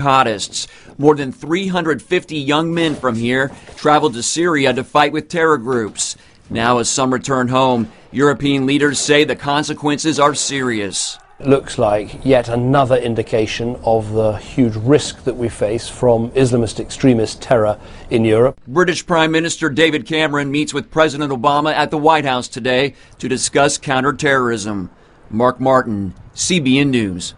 jihadists. More than 350 young men from here traveled to Syria to fight with terror groups. Now, as some return home, European leaders say the consequences are serious. It looks like yet another indication of the huge risk that we face from Islamist extremist terror in Europe. British Prime Minister David Cameron meets with President Obama at the White House today to discuss counterterrorism. Mark Martin, CBN News.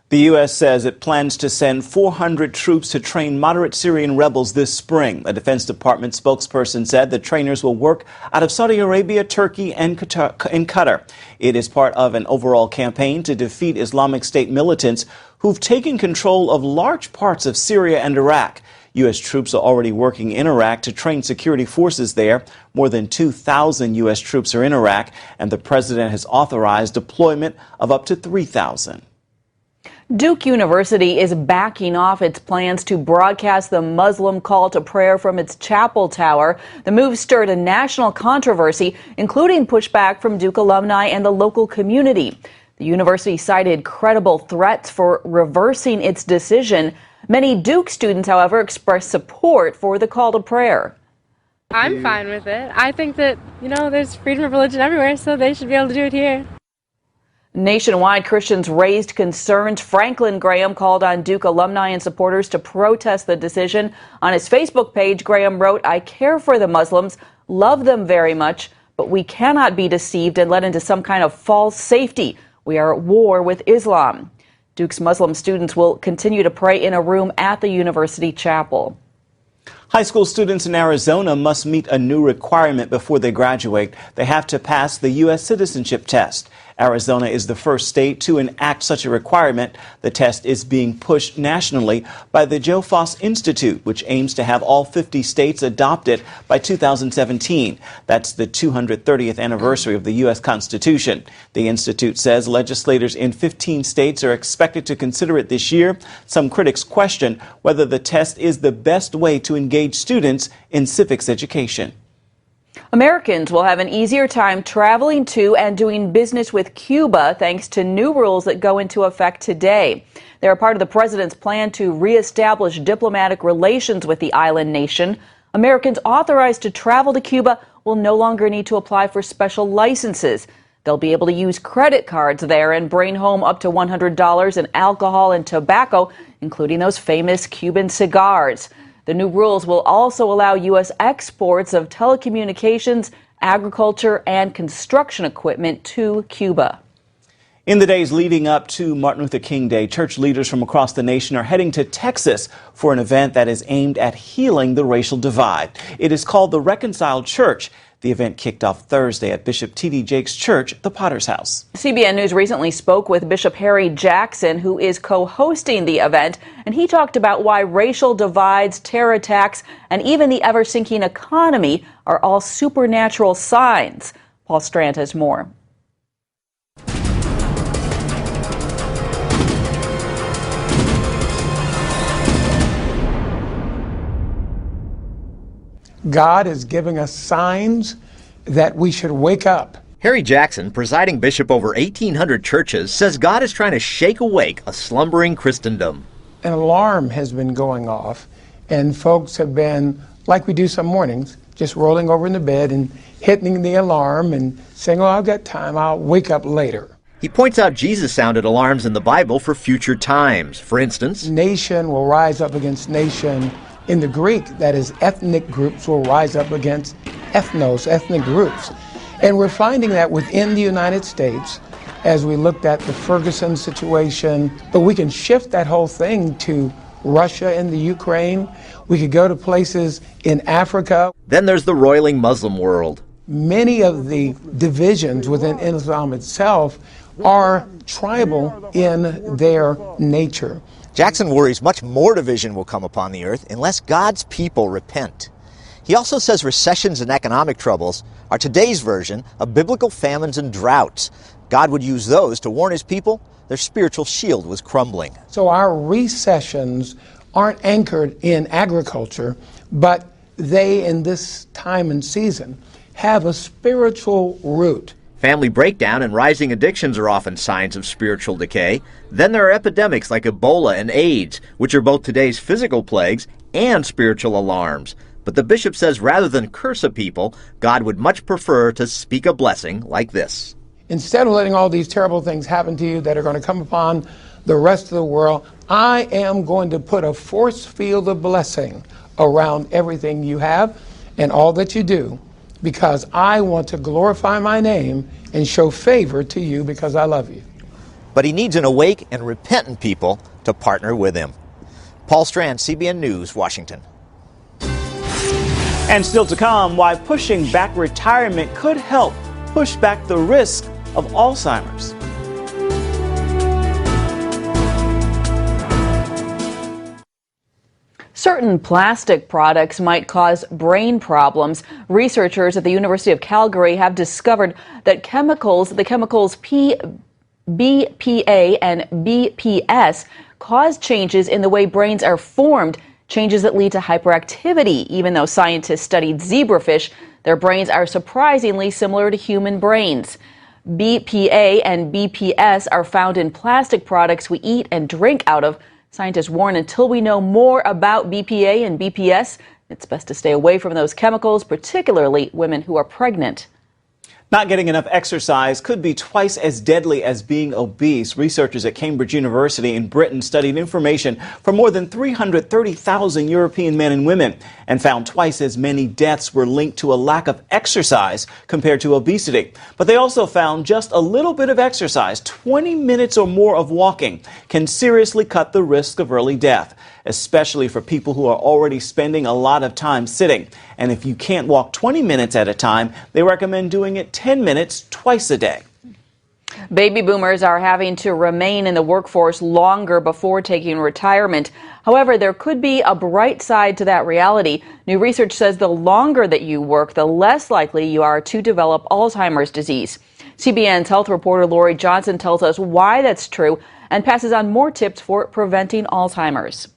The U.S. says it plans to send 400 troops to train moderate Syrian rebels this spring. A Defense Department spokesperson said the trainers will work out of Saudi Arabia, Turkey, and Qatar. It is part of an overall campaign to defeat Islamic State militants who've taken control of large parts of Syria and Iraq. U.S. troops are already working in Iraq to train security forces there. More than 2,000 U.S. troops are in Iraq, and the president has authorized deployment of up to 3,000. Duke University is backing off its plans to broadcast the Muslim call to prayer from its chapel tower. The move stirred a national controversy, including pushback from Duke alumni and the local community. The university cited credible threats for reversing its decision. Many Duke students, however, expressed support for the call to prayer. I'm fine with it. I think that, there's freedom of religion everywhere, so they should be able to do it here. Nationwide, Christians raised concerns. Franklin Graham called on Duke alumni and supporters to protest the decision. On his Facebook page, Graham wrote, "I care for the Muslims, love them very much, but we cannot be deceived and led into some kind of false safety. We are at war with Islam." Duke's Muslim students will continue to pray in a room at the university chapel. High school students in Arizona must meet a new requirement before they graduate. They have to pass the U.S. citizenship test. Arizona is the first state to enact such a requirement. The test is being pushed nationally by the Joe Foss Institute, which aims to have all 50 states adopt it by 2017. That's the 230th anniversary of the U.S. Constitution. The institute says legislators in 15 states are expected to consider it this year. Some critics question whether the test is the best way to engage students in civics education. Americans will have an easier time traveling to and doing business with Cuba thanks to new rules that go into effect today. They are part of the president's plan to reestablish diplomatic relations with the island nation. Americans authorized to travel to Cuba will no longer need to apply for special licenses. They'll be able to use credit cards there and bring home up to $100 in alcohol and tobacco, including those famous Cuban cigars. The new rules will also allow U.S. exports of telecommunications, agriculture, and construction equipment to Cuba. In the days leading up to Martin Luther King Day, church leaders from across the nation are heading to Texas for an event that is aimed at healing the racial divide. It is called the Reconciled Church. The event kicked off Thursday at Bishop T.D. Jakes' church, the Potter's House. CBN News recently spoke with Bishop Harry Jackson, who is co-hosting the event, and he talked about why racial divides, terror attacks, and even the ever-sinking economy are all supernatural signs. Paul Strand has more. God is giving us signs that we should wake up. Harry Jackson, presiding bishop over 1,800 churches, says God is trying to shake awake a slumbering Christendom. An alarm has been going off, and folks have been, like we do some mornings, just rolling over in the bed and hitting the alarm and saying, "Oh, I've got time, I'll wake up later." He points out Jesus sounded alarms in the Bible for future times. For instance, nation will rise up against nation. In the Greek, that is, ethnic groups will rise up against ethnos, ethnic groups. And we're finding that within the United States, as we looked at the Ferguson situation, but we can shift that whole thing to Russia and the Ukraine. We could go to places in Africa. Then there's the roiling Muslim world. Many of the divisions within Islam itself are tribal in their nature. Jackson worries much more division will come upon the earth unless God's people repent. He also says recessions and economic troubles are today's version of biblical famines and droughts. God would use those to warn his people their spiritual shield was crumbling. So our recessions aren't anchored in agriculture, but they, in this time and season, have a spiritual root. Family breakdown and rising addictions are often signs of spiritual decay. Then there are epidemics like Ebola and AIDS, which are both today's physical plagues and spiritual alarms. But the bishop says rather than curse a people, God would much prefer to speak a blessing like this. Instead of letting all these terrible things happen to you that are going to come upon the rest of the world, I am going to put a force field of blessing around everything you have and all that you do, because I want to glorify my name and show favor to you because I love you. But he needs an awake and repentant people to partner with him. Paul Strand, CBN News, Washington. And still to come, why pushing back retirement could help push back the risk of Alzheimer's. Certain plastic products might cause brain problems. Researchers at the University of Calgary have discovered that the chemicals BPA and BPS cause changes in the way brains are formed, changes that lead to hyperactivity. Even though scientists studied zebrafish, their brains are surprisingly similar to human brains. BPA and BPS are found in plastic products we eat and drink out of. Scientists warn until we know more about BPA and BPS, it's best to stay away from those chemicals, particularly women who are pregnant. Not getting enough exercise could be twice as deadly as being obese. Researchers at Cambridge University in Britain studied information from more than 330,000 European men and women and found twice as many deaths were linked to a lack of exercise compared to obesity. But they also found just a little bit of exercise, 20 minutes or more of walking, can seriously cut the risk of early death, especially for people who are already spending a lot of time sitting. And if you can't walk 20 minutes at a time, they recommend doing it 10 minutes twice a day. Baby boomers are having to remain in the workforce longer before taking retirement. However, there could be a bright side to that reality. New research says the longer that you work, the less likely you are to develop Alzheimer's disease. CBN's health reporter Lori Johnson tells us why that's true and passes on more tips for preventing Alzheimer's.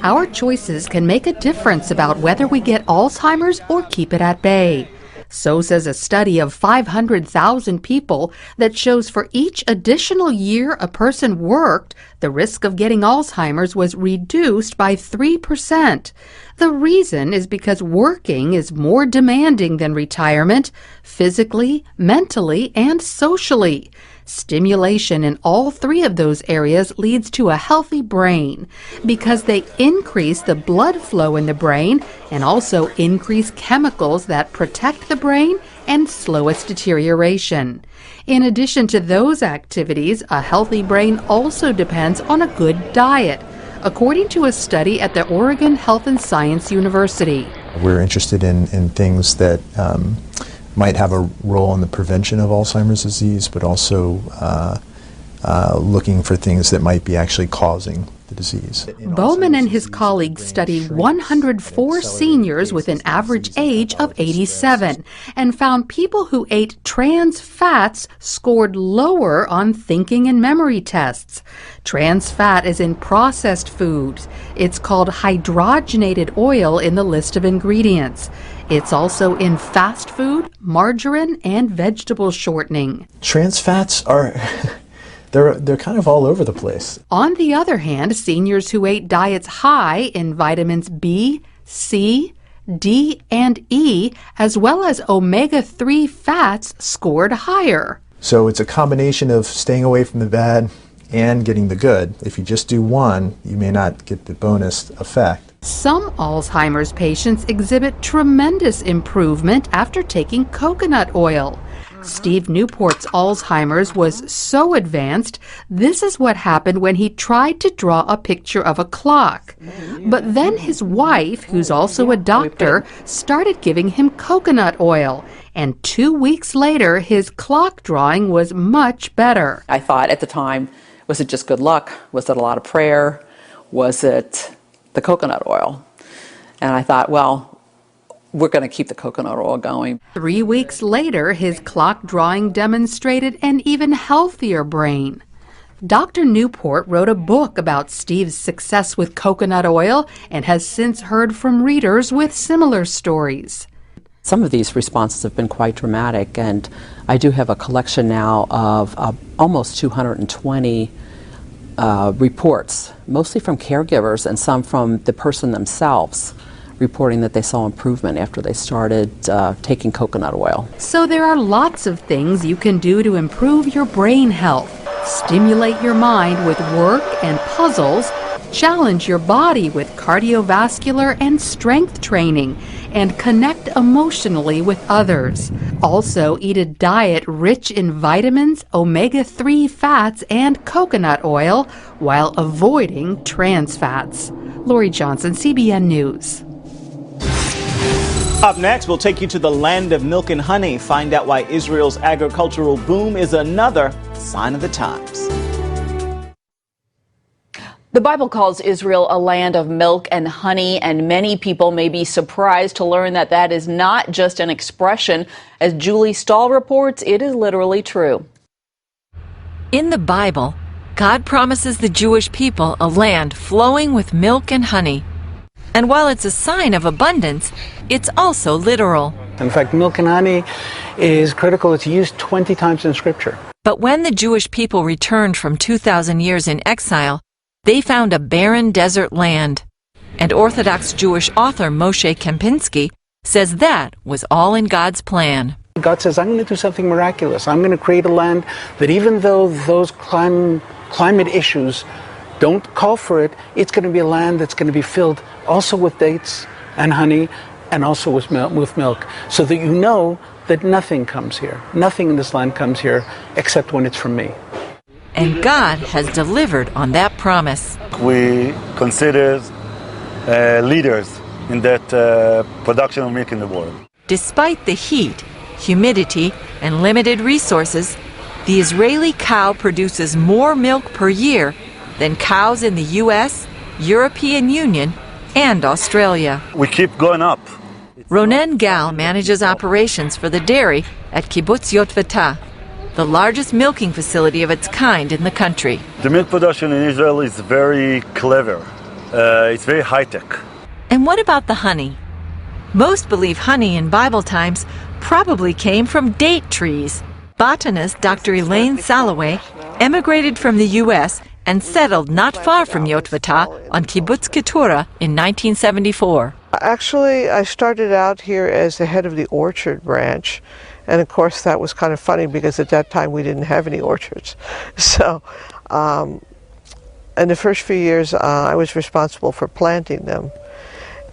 Our choices can make a difference about whether we get Alzheimer's or keep it at bay. So says a study of 500,000 people that shows for each additional year a person worked, the risk of getting Alzheimer's was reduced by 3%. The reason is because working is more demanding than retirement, physically, mentally, and socially. Stimulation in all three of those areas leads to a healthy brain because they increase the blood flow in the brain and also increase chemicals that protect the brain and slow its deterioration. In addition to those activities, a healthy brain also depends on a good diet, according to a study at the Oregon Health and Science University. We're interested in things that might have a role in the prevention of Alzheimer's disease, but also looking for things that might be actually causing the disease. Bowman and his colleagues studied 104 seniors with an average age of 87 and found people who ate trans fats scored lower on thinking and memory tests. Trans fat is in processed foods. It's called hydrogenated oil in the list of ingredients. It's also in fast food, margarine, and vegetable shortening. Trans fats are they're kind of all over the place. On the other hand, seniors who ate diets high in vitamins B, C, D, and E, as well as omega-3 fats, scored higher. So it's a combination of staying away from the bad and getting the good. If you just do one, you may not get the bonus effect. Some Alzheimer's patients exhibit tremendous improvement after taking coconut oil. Steve Newport's Alzheimer's was so advanced, this is what happened when he tried to draw a picture of a clock. But then his wife, who's also a doctor, started giving him coconut oil. And 2 weeks later, his clock drawing was much better. I thought at the time, was it just good luck? Was it a lot of prayer? Was it the coconut oil? And I thought, well, we're going to keep the coconut oil going. 3 weeks later, his clock drawing demonstrated an even healthier brain. Dr. Newport wrote a book about Steve's success with coconut oil and has since heard from readers with similar stories. Some of these responses have been quite dramatic, and I do have a collection now of almost 220 reports, mostly from caregivers and some from the person themselves, reporting that they saw improvement after they started taking coconut oil. So there are lots of things you can do to improve your brain health, stimulate your mind with work and puzzles, challenge your body with cardiovascular and strength training, and connect emotionally with others. Also, eat a diet rich in vitamins, omega-3 fats, and coconut oil while avoiding trans fats. Lori Johnson, CBN News. Up next, we'll take you to the land of milk and honey. Find out why Israel's agricultural boom is another sign of the times. The Bible calls Israel a land of milk and honey, and many people may be surprised to learn that that is not just an expression. As Julie Stahl reports, it is literally true. In the Bible, God promises the Jewish people a land flowing with milk and honey. And while it's a sign of abundance, it's also literal. In fact, milk and honey is critical. It's used 20 times in Scripture. But when the Jewish people returned from 2,000 years in exile, they found a barren desert land. And Orthodox Jewish author Moshe Kempinski says that was all in God's plan. God says, I'm going to do something miraculous. I'm going to create a land that even though those climate issues don't call for it, it's going to be a land that's going to be filled also with dates and honey and also with milk, so that you know that nothing comes here. Nothing in this land comes here except when it's from me. And God has delivered on that promise. We consider leaders in that production of milk in the world. Despite the heat, humidity, and limited resources, the Israeli cow produces more milk per year than cows in the U.S., European Union, and Australia. We keep going up. Ronen Gal manages operations for the dairy at Kibbutz Yotvata, the largest milking facility of its kind in the country. The milk production in Israel is very clever. It's very high-tech. And what about the honey? Most believe honey in Bible times probably came from date trees. Botanist Dr. Elaine Salaway emigrated from the U.S. and settled not far from Yotvata on Kibbutz Keturah in 1974. Actually, I started out here as the head of the orchard branch. And of course, that was kind of funny because at that time we didn't have any orchards. So in the first few years, I was responsible for planting them.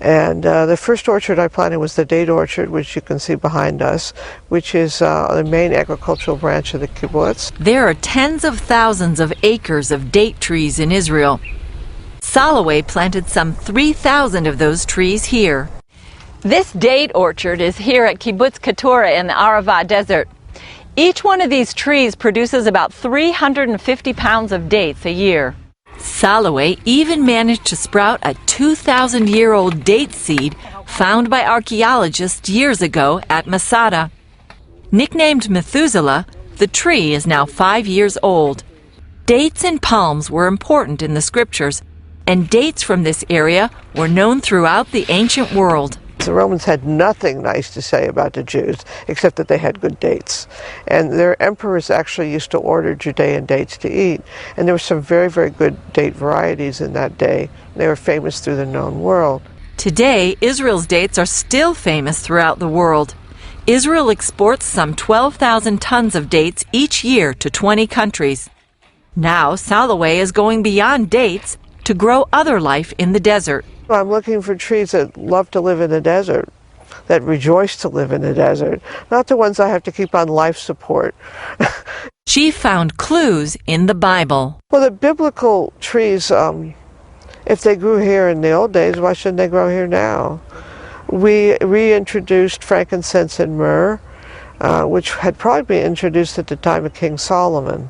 And the first orchard I planted was the date orchard, which you can see behind us, which is the main agricultural branch of the kibbutz. There are tens of thousands of acres of date trees in Israel. Salaway planted some 3,000 of those trees here. This date orchard is here at Kibbutz Keturah in the Arava Desert. Each one of these trees produces about 350 pounds of dates a year. Salaway even managed to sprout a 2,000-year-old date seed found by archaeologists years ago at Masada. Nicknamed Methuselah, the tree is now 5 years old. Dates and palms were important in the scriptures, and dates from this area were known throughout the ancient world. The Romans had nothing nice to say about the Jews, except that they had good dates. And their emperors actually used to order Judean dates to eat. And there were some very, very good date varieties in that day. They were famous through the known world. Today, Israel's dates are still famous throughout the world. Israel exports some 12,000 tons of dates each year to 20 countries. Now, Salaway is going beyond dates to grow other life in the desert. I'm looking for trees that love to live in the desert, that rejoice to live in the desert, not the ones I have to keep on life support. She found clues in the Bible. Well, the biblical trees, if they grew here in the old days, why shouldn't they grow here now? We reintroduced frankincense and myrrh, which had probably been introduced at the time of King Solomon.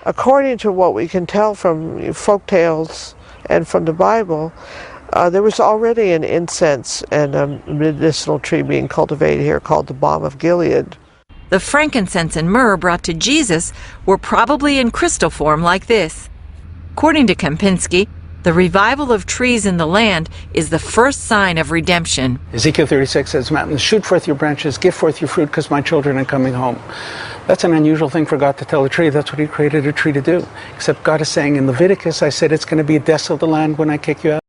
According to what we can tell from folk tales and from the Bible, there was already an incense and a medicinal tree being cultivated here called the balm of Gilead. The frankincense and myrrh brought to Jesus were probably in crystal form like this. According to Kempinski, The revival of trees in the land is the first sign of redemption. Ezekiel 36 says, mountains, shoot forth your branches, give forth your fruit, because my children are coming home. That's an unusual thing for God to tell a tree. That's what he created a tree to do. Except God is saying in Leviticus, I said it's going to be a desolate land when I kick you out.